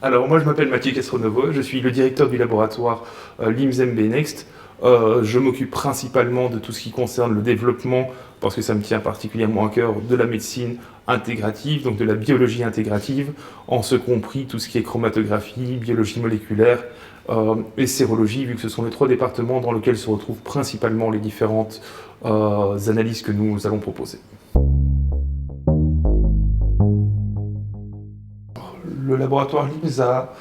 Alors moi je m'appelle Mathieu Castronovo, je suis le directeur du laboratoire LIMS-MB Next. Je m'occupe principalement de tout ce qui concerne le développement, parce que ça me tient particulièrement à cœur, de la médecine intégrative, donc de la biologie intégrative, en ce compris tout ce qui est chromatographie, biologie moléculaire et sérologie, vu que ce sont les trois départements dans lesquels se retrouvent principalement les différentes analyses que nous allons proposer. Le laboratoire LIMS a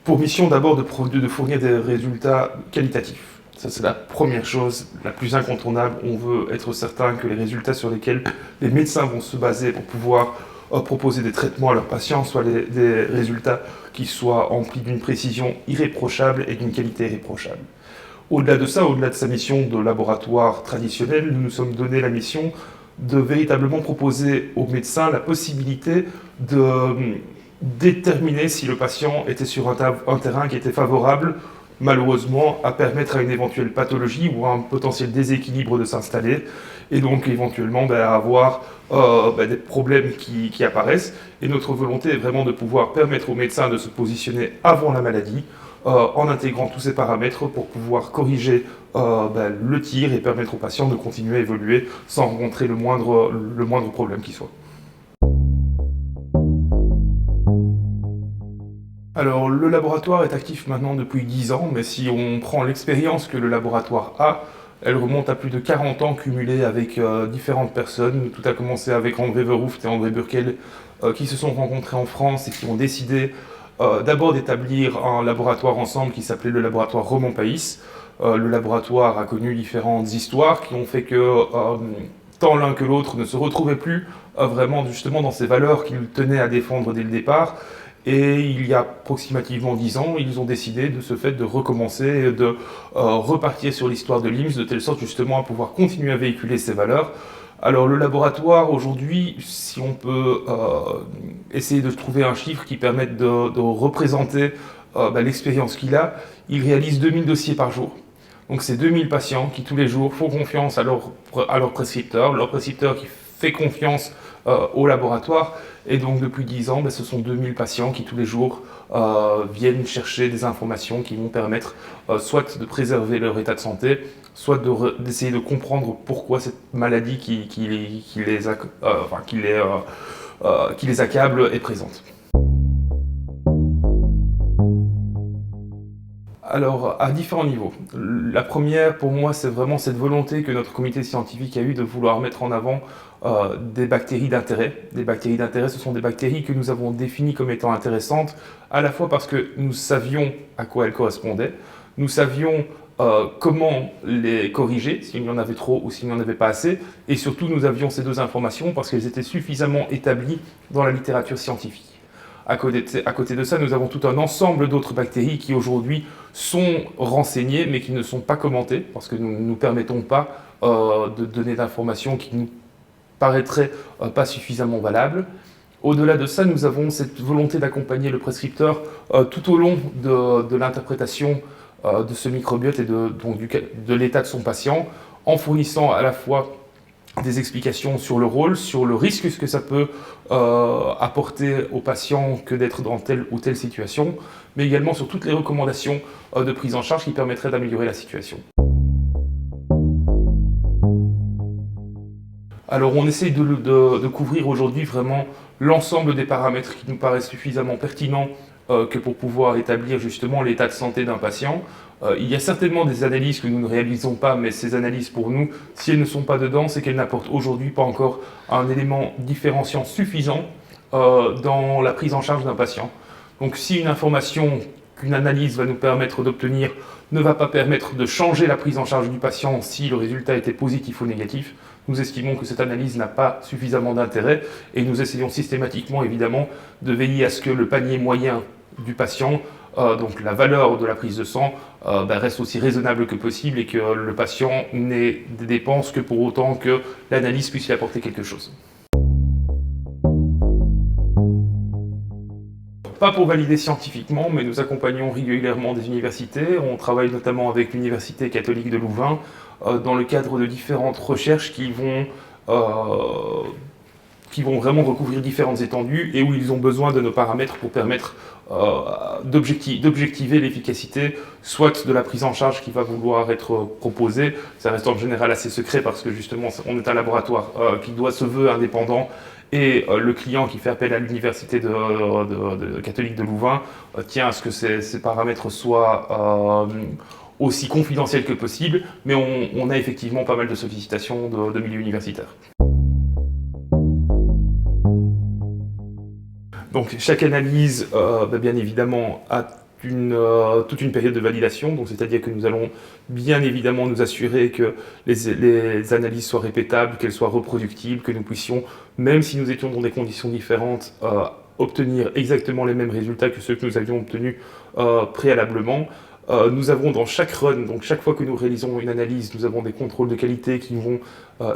pour mission d'abord de fournir des résultats qualitatifs. Ça, c'est la première chose, la plus incontournable. On veut être certain que les résultats sur lesquels les médecins vont se baser pour pouvoir proposer des traitements à leurs patients soient des résultats qui soient emplis d'une précision irréprochable et d'une qualité irréprochable. Au-delà de ça, au-delà de sa mission de laboratoire traditionnel, nous nous sommes donné la mission de véritablement proposer aux médecins la possibilité de déterminer si le patient était sur un terrain qui était favorable, malheureusement, à permettre à une éventuelle pathologie ou à un potentiel déséquilibre de s'installer, et donc éventuellement avoir des problèmes qui apparaissent. Et notre volonté est vraiment de pouvoir permettre aux médecins de se positionner avant la maladie, en intégrant tous ces paramètres pour pouvoir corriger le tir et permettre aux patients de continuer à évoluer sans rencontrer le moindre problème qui soit. Alors, le laboratoire est actif maintenant depuis 10 ans, mais si on prend l'expérience que le laboratoire a, elle remonte à plus de 40 ans cumulés avec différentes personnes. Tout a commencé avec André Verhooft et André Burkel qui se sont rencontrés en France et qui ont décidé d'abord d'établir un laboratoire ensemble qui s'appelait le laboratoire Roman Païs. Le laboratoire a connu différentes histoires qui ont fait que tant l'un que l'autre ne se retrouvaient plus vraiment justement dans ces valeurs qu'ils tenaient à défendre dès le départ. Et il y a approximativement 10 ans, ils ont décidé de ce fait de recommencer et de repartir sur l'histoire de LIMS, de telle sorte justement à pouvoir continuer à véhiculer ces valeurs. Alors le laboratoire aujourd'hui, si on peut essayer de trouver un chiffre qui permette de représenter l'expérience qu'il a, il réalise 2000 dossiers par jour. Donc c'est 2000 patients qui tous les jours font confiance à leur prescripteur qui fait confiance au laboratoire. Et donc depuis 10 ans, ce sont 2000 patients qui tous les jours viennent chercher des informations qui vont permettre soit de préserver leur état de santé, soit d'essayer de comprendre pourquoi cette maladie qui les accable est présente. Alors, à différents niveaux. La première, pour moi, c'est vraiment cette volonté que notre comité scientifique a eue de vouloir mettre en avant des bactéries d'intérêt. Des bactéries d'intérêt, ce sont des bactéries que nous avons définies comme étant intéressantes, à la fois parce que nous savions à quoi elles correspondaient, nous savions comment les corriger, s'il y en avait trop ou s'il n'y en avait pas assez, et surtout nous avions ces deux informations parce qu'elles étaient suffisamment établies dans la littérature scientifique. À côté de ça, nous avons tout un ensemble d'autres bactéries qui aujourd'hui sont renseignées mais qui ne sont pas commentées parce que nous ne nous permettons pas de donner d'informations qui nous paraîtraient pas suffisamment valables. Au-delà de ça, nous avons cette volonté d'accompagner le prescripteur tout au long de l'interprétation de ce microbiote et de l'état de son patient en fournissant à la fois des explications sur le rôle, sur le risque que ça peut apporter aux patients que d'être dans telle ou telle situation, mais également sur toutes les recommandations de prise en charge qui permettraient d'améliorer la situation. Alors on essaye de couvrir aujourd'hui vraiment l'ensemble des paramètres qui nous paraissent suffisamment pertinents que pour pouvoir établir justement l'état de santé d'un patient. Il y a certainement des analyses que nous ne réalisons pas, mais ces analyses pour nous, si elles ne sont pas dedans, c'est qu'elles n'apportent aujourd'hui pas encore un élément différenciant suffisant dans la prise en charge d'un patient. Donc si une information qu'une analyse va nous permettre d'obtenir ne va pas permettre de changer la prise en charge du patient si le résultat était positif ou négatif, nous estimons que cette analyse n'a pas suffisamment d'intérêt et nous essayons systématiquement évidemment de veiller à ce que le panier moyen du patient, donc la valeur de la prise de sang, reste aussi raisonnable que possible et que le patient n'ait des dépenses que pour autant que l'analyse puisse lui apporter quelque chose. Pas pour valider scientifiquement, mais nous accompagnons régulièrement des universités. On travaille notamment avec l'Université catholique de Louvain dans le cadre de différentes recherches qui vont qui vont vraiment recouvrir différentes étendues et où ils ont besoin de nos paramètres pour permettre d'objectiver l'efficacité, soit de la prise en charge qui va vouloir être proposée. Ça reste en général assez secret parce que justement on est un laboratoire qui doit se veut indépendant, et le client qui fait appel à l'université catholique de Louvain tient à ce que ces paramètres soient aussi confidentiels que possible, mais on a effectivement pas mal de sollicitations de milieu universitaire. Donc chaque analyse, bien évidemment, a toute une période de validation, donc c'est-à-dire que nous allons bien évidemment nous assurer que les analyses soient répétables, qu'elles soient reproductibles, que nous puissions, même si nous étions dans des conditions différentes, obtenir exactement les mêmes résultats que ceux que nous avions obtenus préalablement. Nous avons dans chaque run, donc chaque fois que nous réalisons une analyse, nous avons des contrôles de qualité qui vont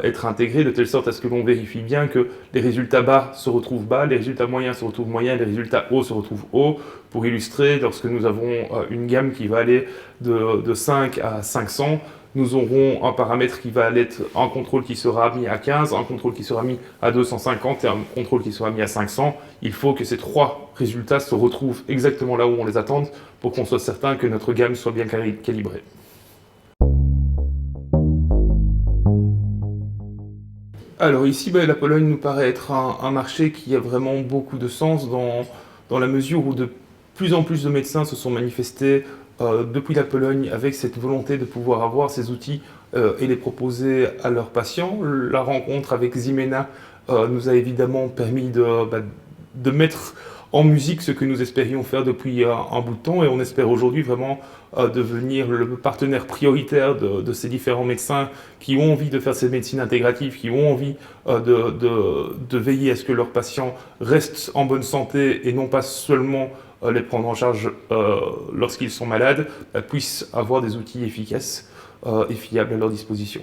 être intégrés de telle sorte à ce que l'on vérifie bien que les résultats bas se retrouvent bas, les résultats moyens se retrouvent moyens, les résultats hauts se retrouvent hauts. Pour illustrer, lorsque nous avons une gamme qui va aller de 5 à 500, nous aurons un paramètre qui va être un contrôle qui sera mis à 15, un contrôle qui sera mis à 250 et un contrôle qui sera mis à 500. Il faut que ces trois résultats se retrouvent exactement là où on les attend pour qu'on soit certain que notre gamme soit bien calibrée. Alors ici, la Pologne nous paraît être un marché qui a vraiment beaucoup de sens dans la mesure où de plus en plus de médecins se sont manifestés depuis la Pologne avec cette volonté de pouvoir avoir ces outils et les proposer à leurs patients. La rencontre avec Ximena nous a évidemment permis de mettre en musique ce que nous espérions faire depuis un bout de temps, et on espère aujourd'hui vraiment devenir le partenaire prioritaire de ces différents médecins qui ont envie de faire cette médecine intégrative, qui ont envie de veiller à ce que leurs patients restent en bonne santé et non pas seulement les prendre en charge lorsqu'ils sont malades, puissent avoir des outils efficaces et fiables à leur disposition.